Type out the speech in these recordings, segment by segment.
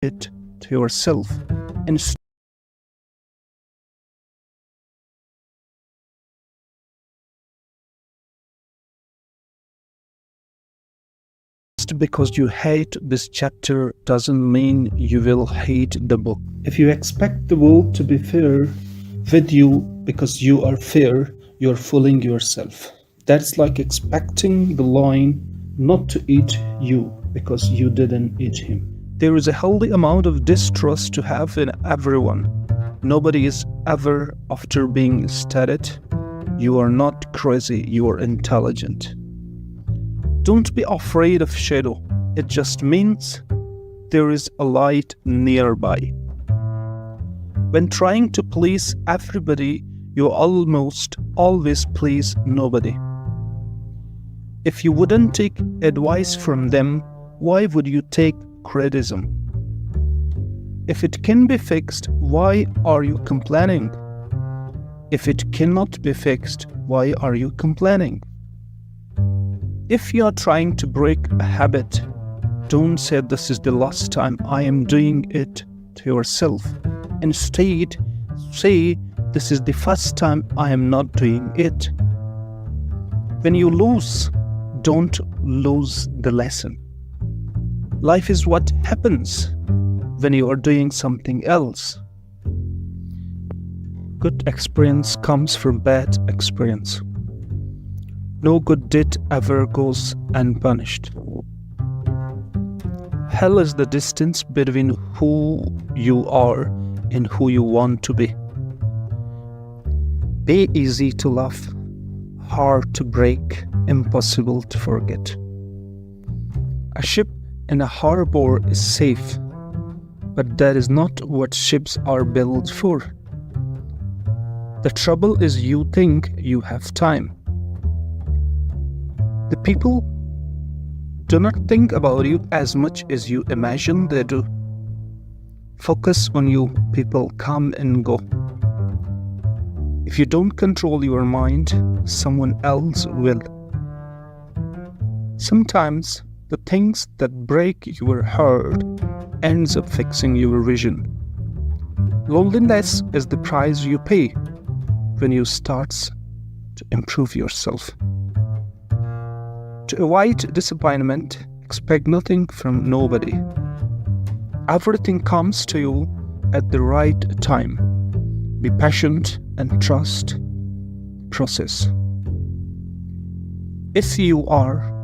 it to yourself and just because you hate this chapter doesn't mean you will hate the book. If you expect the world to be fair with you because you are fair, you're fooling yourself. That's like expecting the lion not to eat you because you didn't eat him. There is a healthy amount of distrust to have in everyone. Nobody is ever after being stated. You are not crazy, you are intelligent. Don't be afraid of shadow. It just means there is a light nearby. When trying to please everybody, you almost always please nobody. If you wouldn't take advice from them, why would you take criticism? If it can be fixed, why are you complaining? If it cannot be fixed, why are you complaining? If you are trying to break a habit, don't say this is the last time I am doing it to yourself. Instead, say this is the first time I am not doing it. When you lose, don't lose the lesson. Life is what happens when you are doing something else. Good experience comes from bad experience. No good deed ever goes unpunished. Hell is the distance between who you are and who you want to be. Be easy to love, hard to break, impossible to forget. A ship in a harbor is safe, but that is not what ships are built for. The trouble is you think you have time. The people do not think about you as much as you imagine they do. Focus on you, people come and go. If you don't control your mind, someone else will. Sometimes the things that break your heart ends up fixing your vision. Loneliness is the price you pay when you start to improve yourself. To avoid disappointment, expect nothing from nobody. Everything comes to you at the right time. Be patient and trust the process. If you are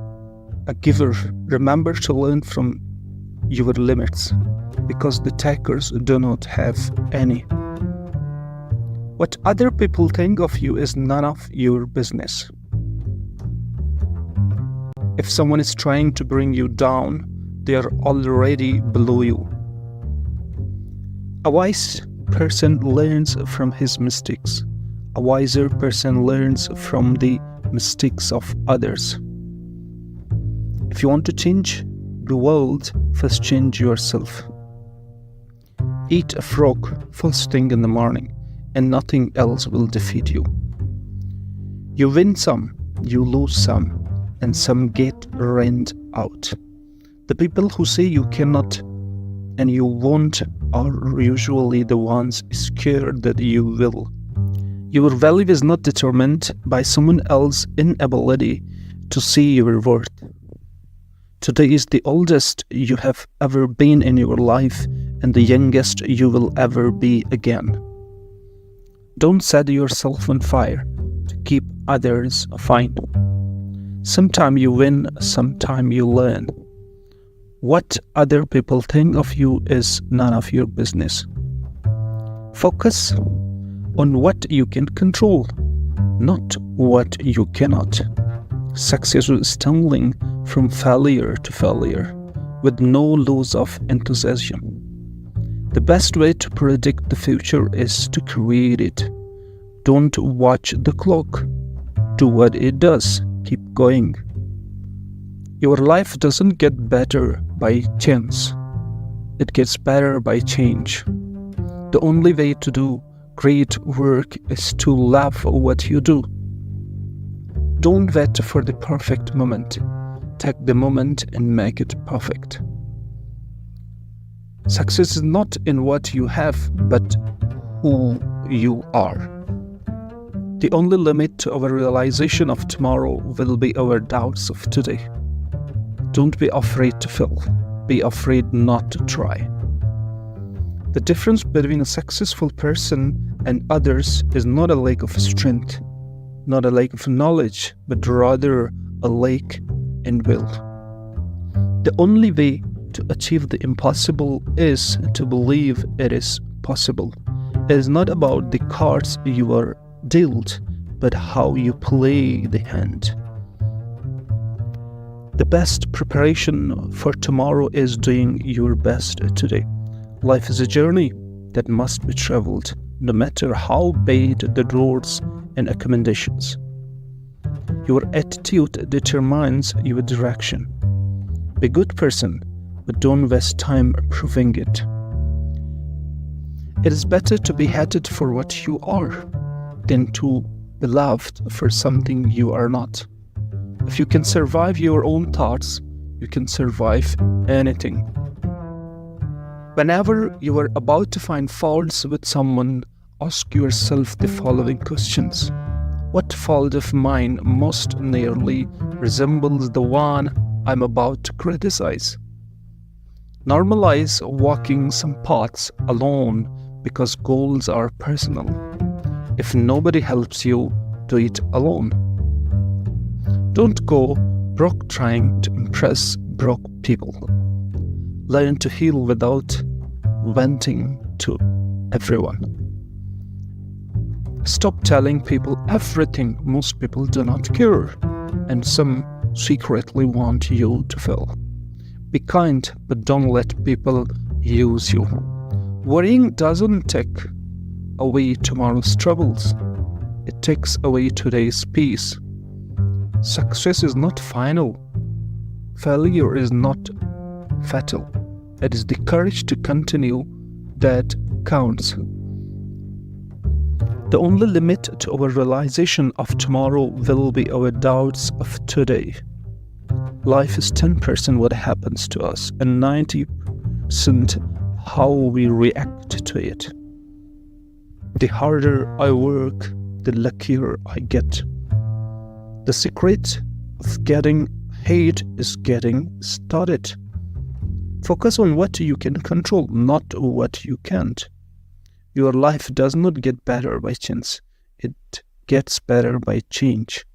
a giver, remember to learn from your limits, because the takers do not have any. What other people think of you is none of your business. If someone is trying to bring you down, they are already below you. A wise person learns from his mistakes. A wiser person learns from the mistakes of others. If you want to change the world, first change yourself. Eat a frog first thing in the morning, and nothing else will defeat you. You win some, you lose some, and some get rained out. The people who say you cannot and you won't are usually the ones scared that you will. Your value is not determined by someone else's inability to see your worth. Today is the oldest you have ever been in your life and the youngest you will ever be again. Don't set yourself on fire to keep others fine. Sometime you win, sometime you learn. What other people think of you is none of your business. Focus on what you can control, not what you cannot. Success is stumbling from failure to failure, with no loss of enthusiasm. The best way to predict the future is to create it. Don't watch the clock. Do what it does. Keep going. Your life doesn't get better by chance. It gets better by change. The only way to do great work is to love what you do. Don't wait for the perfect moment. Take the moment and make it perfect. Success is not in what you have, but who you are. The only limit to our realization of tomorrow will be our doubts of today. Don't be afraid to fail. Be afraid not to try. The difference between a successful person and others is not a lack of strength, not a lack of knowledge, but rather a lack in will. The only way to achieve the impossible is to believe it is possible. It is not about the cards you are dealt, but how you play the hand. The best preparation for tomorrow is doing your best today. Life is a journey that must be traveled, no matter how bad the roads and accommodations. Your attitude determines your direction. Be a good person, but don't waste time proving it. It is better to be hated for what you are than to be loved for something you are not. If you can survive your own thoughts, you can survive anything. Whenever you are about to find faults with someone, ask yourself the following questions. What fault of mine most nearly resembles the one I'm about to criticize? Normalize walking some paths alone because goals are personal. If nobody helps you, do it alone. Don't go broke trying to impress broke people. Learn to heal without venting to everyone. Stop telling people everything. Most people do not care, and some secretly want you to fail. Be kind, but don't let people use you. Worrying doesn't take away tomorrow's troubles. It takes away today's peace. Success is not final. Failure is not fatal. It is the courage to continue that counts. The only limit to our realization of tomorrow will be our doubts of today. Life is 10% what happens to us and 90% how we react to it. The harder I work, the luckier I get. The secret of getting hate is getting started. Focus on what you can control, not what you can't. Your life does not get better by chance. It gets better by change.